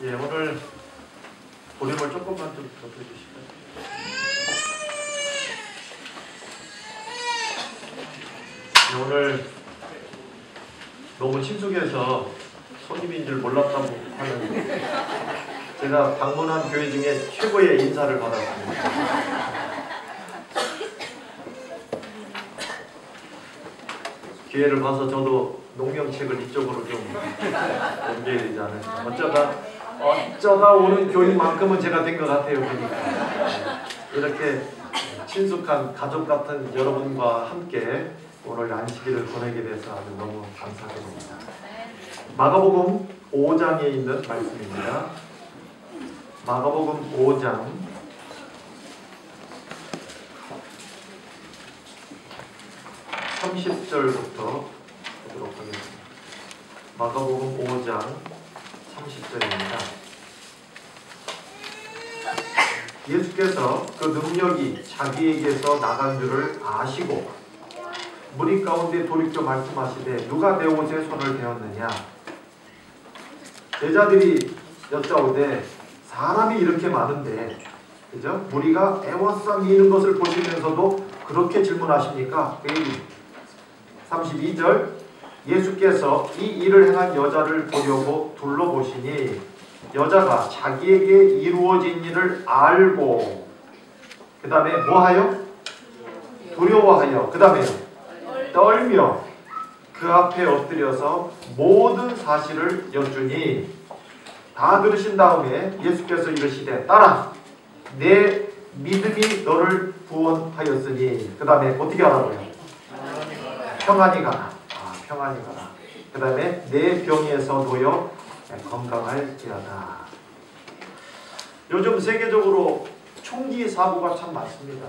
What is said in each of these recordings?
예, 오늘 볼륨을 조금만 좀 높여주실까요? 예, 오늘 너무 친숙해서 손님인 줄 몰랐다고 하는 제가 방문한 교회 중에 최고의 인사를 받았습니다. 기회를 봐서 저도 농경책을 이쪽으로 좀 옮겨야 되지 않을까. 어쩌다 오는 교인만큼은 제가 된 것 같아요. 보니까 이렇게 친숙한 가족 같은 여러분과 함께 오늘 안식일을 보내게 돼서 아주 너무 감사드립니다. 마가복음 5장에 있는 말씀입니다. 마가복음 5장 30절부터 보도록 하겠습니다. 마가복음 5장 30절입니다. 예수께서 그 능력이 자기에게서 나간 줄을 아시고 무리 가운데 돌이켜 말씀하시되 누가 내 옷에 손을 대었느냐. 제자들이 여짜오되 사람이 이렇게 많은데, 그죠? 무리가 애워싸 미는 것을 보시면서도 그렇게 질문하십니까? 그 얘기. 32절 예수께서 이 일을 행한 여자를 보려고 둘러보시니 여자가 자기에게 이루어진 일을 알고 그 다음에 뭐하여? 두려워하여 그 다음에 떨며 그 앞에 엎드려서 모든 사실을 여쭈니 다 들으신 다음에 예수께서 이르시되 딸아 내 믿음이 너를 구원하였으니 그 다음에 어떻게 하라고요? 평안히 가라. 평안히 가라. 그 다음에 내 병에서 놓여 건강할지어다. 요즘 세계적으로 총기 사고가 참 많습니다.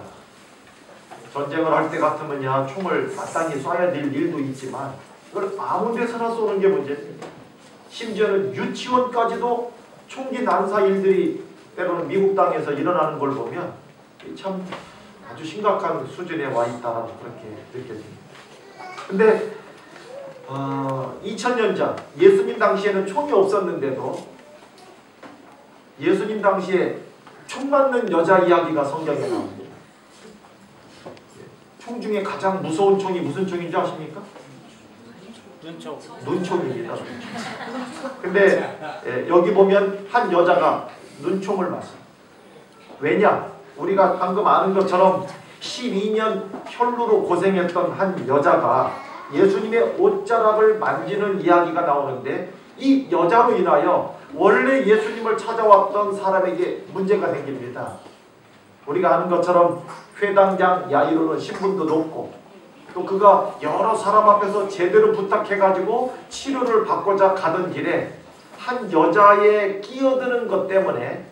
전쟁을 할 때 같으면야 총을 마땅히 쏴야 될 일도 있지만 그걸 아무 데서나 쏘는 게 문제입니다. 심지어는 유치원까지도 총기 난사 일들이 때로는 미국 땅에서 일어나는 걸 보면 참 아주 심각한 수준에 와 있다라고 그렇게 느껴집니다. 근데 2000년 전 예수님 당시에는 총이 없었는데도 예수님 당시에 총 맞는 여자 이야기가 성경에 나옵니다. 총 중에 가장 무서운 총이 무슨 총인지 아십니까? 눈총. 눈총입니다. 근데 여기 보면 한 여자가 눈총을 맞습니다. 왜냐? 우리가 방금 아는 것처럼 12년 혈루로 고생했던 한 여자가 예수님의 옷자락을 만지는 이야기가 나오는데 이 여자로 인하여 원래 예수님을 찾아왔던 사람에게 문제가 생깁니다. 우리가 아는 것처럼 회당장 야이로는 신분도 높고 또 그가 여러 사람 앞에서 제대로 부탁해가지고 치료를 받고자 가던 길에 한 여자의 끼어드는 것 때문에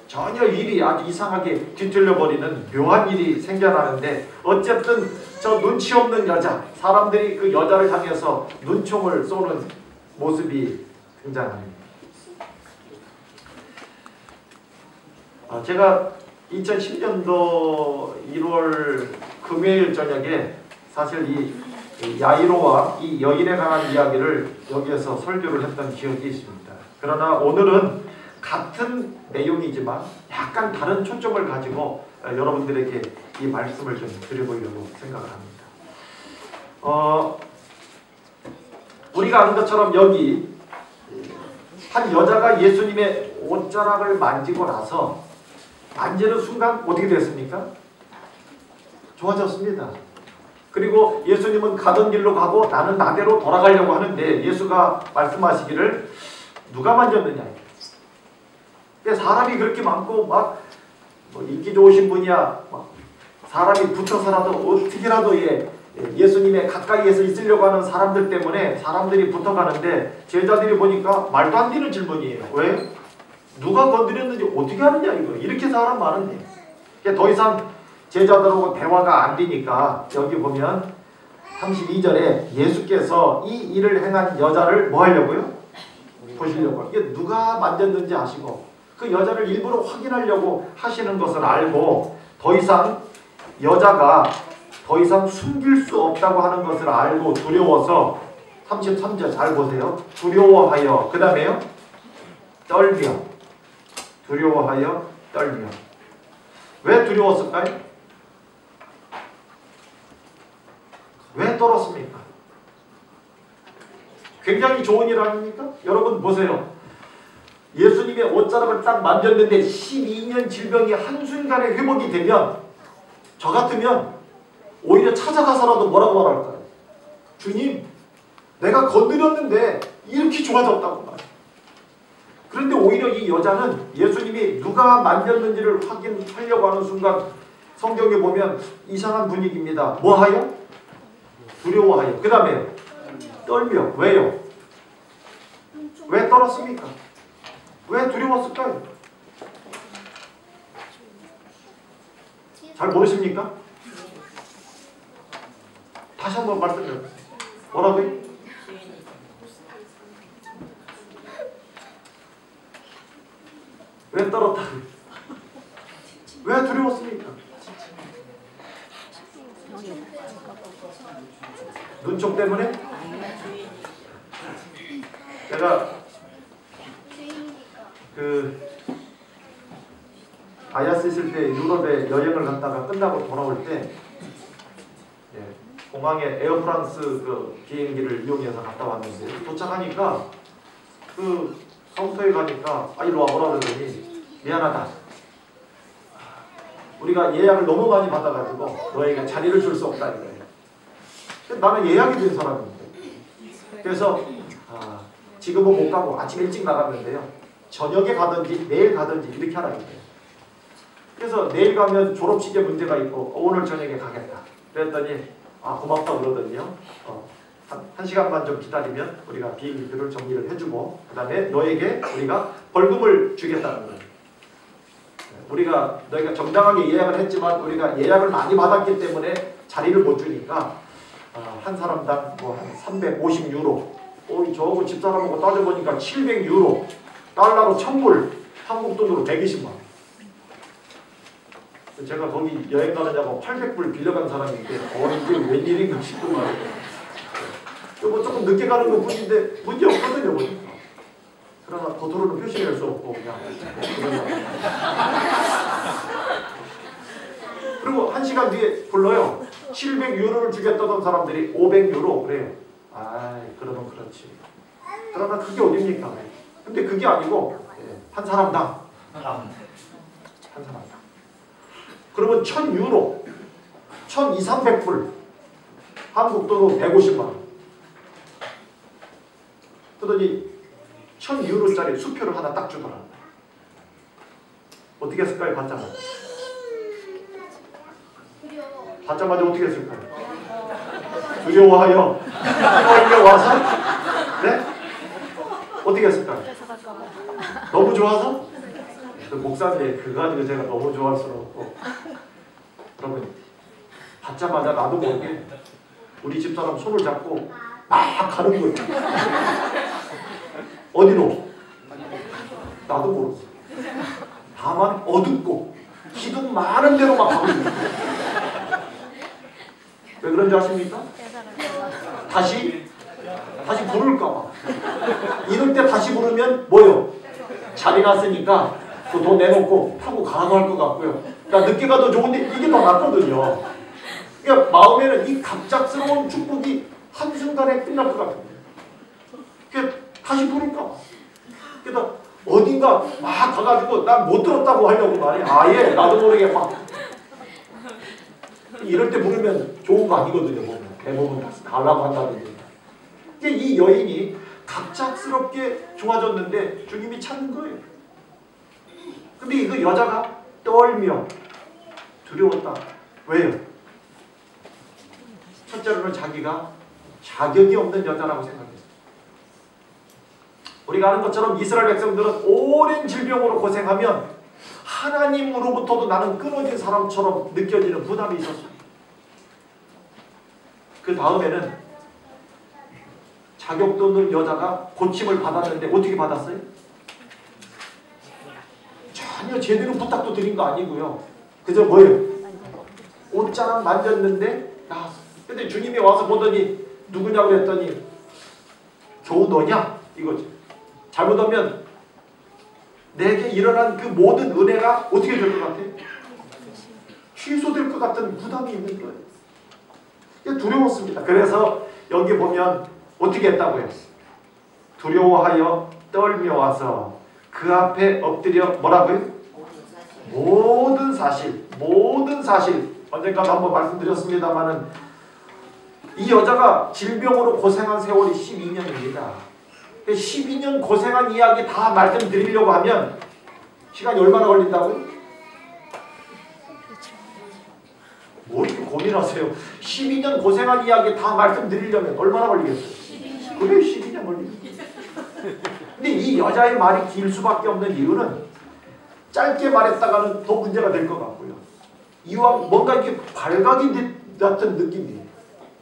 전혀 일이 아주 이상하게 뒤틀려버리는 묘한 일이 생겨나는데 어쨌든 저 눈치 없는 여자, 사람들이 그 여자를 향해서 눈총을 쏘는 모습이 등장합니다. 제가 2010년도 1월 금요일 저녁에 사실 이 야이로와 이 여인에 관한 이야기를 여기에서 설교를 했던 기억이 있습니다. 그러나 오늘은 같은 내용이지만 약간 다른 초점을 가지고 여러분들에게 이 말씀을 좀 드려보려고 생각을 합니다. 우리가 아는 것처럼 여기 한 여자가 예수님의 옷자락을 만지고 나서 만지는 순간 어떻게 됐습니까? 좋아졌습니다. 그리고 예수님은 가던 길로 가고 나는 나대로 돌아가려고 하는데 예수가 말씀하시기를 누가 만졌느냐. 사람이 그렇게 많고 막 인기 좋으신 분이야 막 사람이 붙어서라도 어떻게라도 예수님의 가까이에서 있으려고 하는 사람들 때문에 사람들이 붙어가는데 제자들이 보니까 말도 안 되는 질문이에요. 왜? 누가 건드렸는지 어떻게 하느냐 이거. 이렇게 사람 많은데 더 이상 제자들하고 대화가 안 되니까 여기 보면 32절에 예수께서 이 일을 행한 여자를 뭐 하려고요? 보시려고. 이게 누가 만졌는지 아시고 그 여자를 일부러 확인하려고 하시는 것을 알고 더 이상 여자가 더 이상 숨길 수 없다고 하는 것을 알고 두려워서 33절 잘 보세요. 두려워하여 그 다음에요. 떨며. 두려워하여 떨며. 왜 두려웠을까요? 왜 떨었습니까? 굉장히 좋은 일 아닙니까? 여러분 보세요. 예수님의 옷자락을 딱 만졌는데 12년 질병이 한순간에 회복이 되면 저 같으면 오히려 찾아가서라도 뭐라고 말할까요? 주님, 내가 건드렸는데 이렇게 좋아졌다고 말해요. 그런데 오히려 이 여자는 예수님이 누가 만졌는지를 확인하려고 하는 순간 성경에 보면 이상한 분위기입니다. 뭐하여? 두려워하여. 그 다음에 떨며. 왜요? 왜 떨었습니까? 왜 두려웠을까요? 잘 모르십니까? 다시 한번 말씀드려요. 뭐라고요? 왜 떨었다고요? 왜 두려웠습니까? 눈총 때문에? 제가 아야스 있을 때 유럽에 여행을 갔다가 끝나고 돌아올 때 공항에 에어프랑스 비행기를 이용해서 갔다 왔는데 도착하니까 카운터에 가니까 이리 와 뭐라 그러더니 미안하다. 우리가 예약을 너무 많이 받아가지고 너에게 자리를 줄 수 없다 이거예요. 나는 예약이 된 사람인데. 그래서 지금은 못 가고 아침 일찍 나갔는데요. 저녁에 가든지 내일 가든지 이렇게 하라 이거예요. 그래서 내일 가면 졸업식에 문제가 있고 오늘 저녁에 가겠다. 그랬더니 고맙다 그러더니요. 한 시간만 좀 기다리면 우리가 비행기표를 정리를 해주고 그 다음에 너에게 우리가 벌금을 주겠다는 거예요. 너희가 정당하게 예약을 했지만 우리가 예약을 많이 받았기 때문에 자리를 못 주니까 한 사람당 한 350유로 저하고 집사람하고 따져보니까 700유로 달러로 1000불 한국 돈으로 120만 원. 제가 거기 여행 가느냐고 800불 빌려간 사람인데 이게 웬일인가 싶구만. 조금 늦게 가는 것 뿐인데 문제 없거든요. 보니까. 그러나 겉으로는 표시할 수 없고 그냥 그리고 1시간 뒤에 불러요. 700유로를 주겠다던 사람들이 500유로 그래요. 그러면 그렇지. 그러나 그게 어딥니까? 근데 그게 아니고 한 사람당 한 사람당 그러면 1000유로 1200~1300불 한국 돈으로 150만 원. 그러더니 1000유로짜리 수표를 하나 딱 주더라. 어떻게 했을까요? 받자마자 어떻게 했을까요? 두려워하여 떨려와서 네? 어떻게 했을까요? 너무 좋아서? 목사님 그거 가지고 제가 너무 좋아할 수는 없고 여러분 받자마자 나도 모르게 우리 집사람 손을 잡고 막 가는 거예요. 어디로? 나도 모르겠어. 다만 어둡고 기둥 많은 데로 막 가고 있는 거예요. 왜 그런지 아십니까? 다시 부를까봐. 이럴 때 다시 부르면 뭐요? 자리 났으니까 그 돈 내놓고 타고 가라고 할 것 같고요. 그러니까 늦게 가도 좋은데 이게 더 낫거든요. 그러니까 마음에는 이 갑작스러운 축복이 한순간에 끝날 것 같아요. 그러니까 다시 부를까봐. 그래서 어딘가 막 가가지고 난 못 들었다고 하려고 말해. 나도 모르게 막 이럴 때 부르면 좋은 거 아니거든요. 대부분 달라고 한다든지. 이 여인이 갑작스럽게 좋아졌는데 주님이 찾는 거예요. 근데 그 여자가 떨며 두려웠다. 왜요? 첫째로는 자기가 자격이 없는 여자라고 생각했어요. 우리가 아는 것처럼 이스라엘 백성들은 오랜 질병으로 고생하면 하나님으로부터도 나는 끊어진 사람처럼 느껴지는 부담이 있었어요. 그 다음에는 자격도 없는 여자가 고침을 받았는데 어떻게 받았어요? 전혀 제대로 부탁도 드린 거 아니고요. 그저 뭐예요? 옷자락 만졌는데 나왔어. 근데 주님이 와서 보더니 누구냐고 그랬더니 좋은 너냐? 이거지. 잘못하면 내게 일어난 그 모든 은혜가 어떻게 될 것 같아? 취소될 것 같은 부담이 있는 거예요. 이게 두려웠습니다. 그래서 여기 보면 어떻게 했다고요? 두려워하여 떨며 와서 그 앞에 엎드려 뭐라고요? 모든 사실 언젠가 한번 말씀드렸습니다마는 이 여자가 질병으로 고생한 세월이 12년입니다. 12년 고생한 이야기 다 말씀드리려고 하면 시간이 얼마나 걸린다고요? 뭐 이렇게 고민하세요? 12년 고생한 이야기 다 말씀드리려면 얼마나 걸리겠어요? 그래 12년 걸리겠어요. 근데 이 여자의 말이 길 수밖에 없는 이유는 짧게 말했다가는 더 문제가 될 것 같고요. 이왕 뭔가 이렇게 발각이 같은 느낌이에요.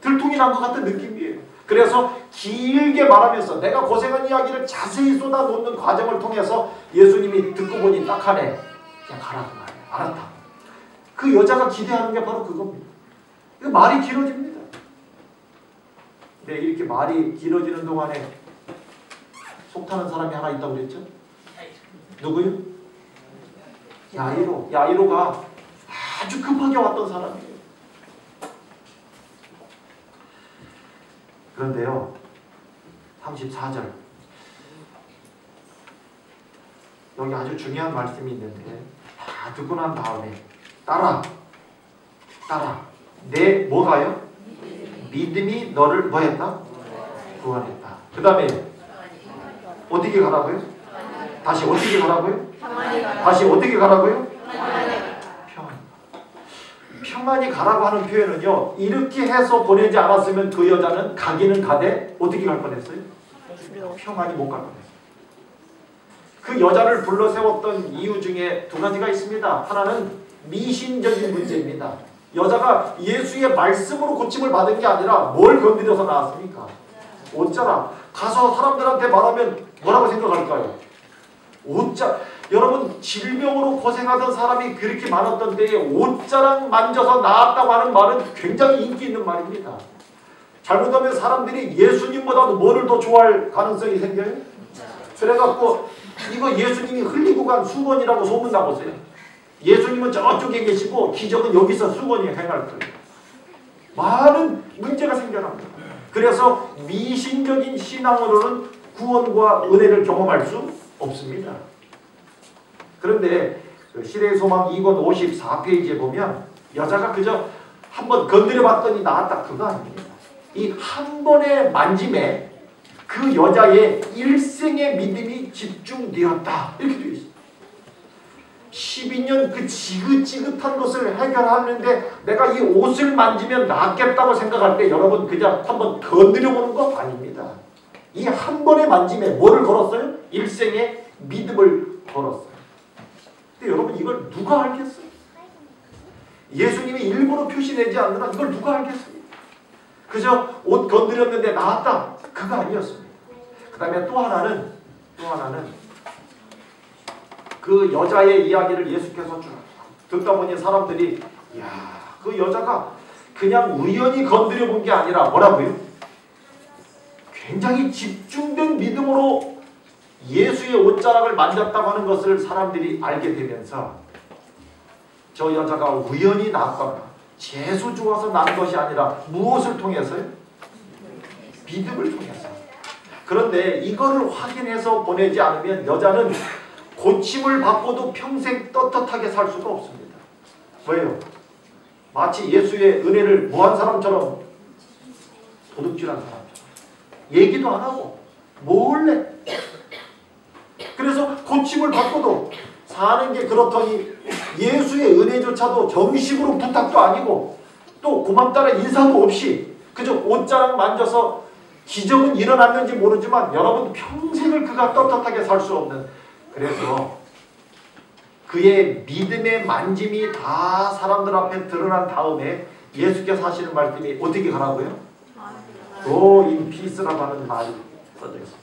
들통이 난 것 같은 느낌이에요. 그래서 길게 말하면서 내가 고생한 이야기를 자세히 쏟아놓는 과정을 통해서 예수님이 듣고 보니 딱 하네. 그냥 가라고 말이에요. 알았다. 그 여자가 기대하는 게 바로 그겁니다. 말이 길어집니다. 네, 이렇게 말이 길어지는 동안에 속타는 사람이 하나 있다고 그랬죠? 누구요? 야이로가 아주 급하게 왔던 사람이에요. 그런데요, 34절 여기 아주 중요한 말씀이 있는데 다 듣고 난 다음에 따라 내 뭐가요? 믿음이 너를 뭐했다? 구원했다. 그 다음에 어떻게 가라고요? 다시 어떻게 가라고요? 다시 어떻게 가라고요? 평안히 가라고 하는 표현은요, 이렇게 해서 보내지 않았으면 그 여자는 가기는 가되 어떻게 갈 뻔했어요? 평안히 못 갈 뻔했어요. 그 여자를 불러 세웠던 이유 중에 두 가지가 있습니다. 하나는 미신적인 문제입니다. 여자가 예수의 말씀으로 고침을 받은 게 아니라 뭘 건드려서 나왔습니까? 옷자락. 가서 사람들한테 말하면 뭐라고 생각할까요? 옷자락. 여러분, 질병으로 고생하던 사람이 그렇게 많았던 때에 옷자락 만져서 나았다고 하는 말은 굉장히 인기 있는 말입니다. 잘못하면 사람들이 예수님보다도 뭐를 더 좋아할 가능성이 생겨요? 그래갖고 이거 예수님이 흘리고 간 수건이라고 소문나보세요. 예수님은 저쪽에 계시고 기적은 여기서 수건이 행할 거예요. 많은 문제가 생겨납니다. 그래서 미신적인 신앙으로는 구원과 은혜를 경험할 수 없습니다. 그런데 시대의 소망 2권 54페이지에 보면 여자가 그저 한번 건드려 봤더니 나았다, 그거 아닙니다. 이 한 번의 만짐에 그 여자의 일생의 믿음이 집중되었다, 이렇게 되어 있습니다. 12년 그 지긋지긋한 것을 해결하는데 내가 이 옷을 만지면 낫겠다고 생각할 때 여러분 그냥 한번 건드려 보는 거 아닙니다. 이 한 번의 만짐에 뭐를 걸었어요? 일생의 믿음을 걸었어요. 근데 여러분 이걸 누가 알겠어요? 예수님이 일부러 표시내지 않느라 이걸 누가 알겠습니까? 그저 옷 건드렸는데 나았다, 그거 아니었습니다. 그 다음에 또 하나는 그 여자의 이야기를 예수께서 쭉 듣다 보니 사람들이 야, 그 여자가 그냥 우연히 건드려 본 게 아니라 뭐라고요? 굉장히 집중된 믿음으로 예수의 옷자락을 만졌다고 하는 것을 사람들이 알게 되면서 저 여자가 우연히 나았거나 재수 좋아서 난 것이 아니라 무엇을 통해서요? 믿음을 통해서. 그런데 이거를 확인해서 보내지 않으면 여자는 고침을 받고도 평생 떳떳하게 살 수가 없습니다. 왜요? 마치 예수의 은혜를 무한 사람처럼 도둑질한 사람처럼 얘기도 안 하고 몰래. 그래서 고침을 받고도 사는 게 그렇더니 예수의 은혜조차도 정식으로 부탁도 아니고 또 고맙다는 인사도 없이 그저 옷자락 만져서 기적은 일어났는지 모르지만 여러분 평생을 그가 떳떳하게 살 수 없는, 그래서 그의 믿음의 만짐이 다 사람들 앞에 드러난 다음에 예수께서 하시는 말씀이 어떻게 가라고요? Go in peace라고 하는 말이 써져 있습니다.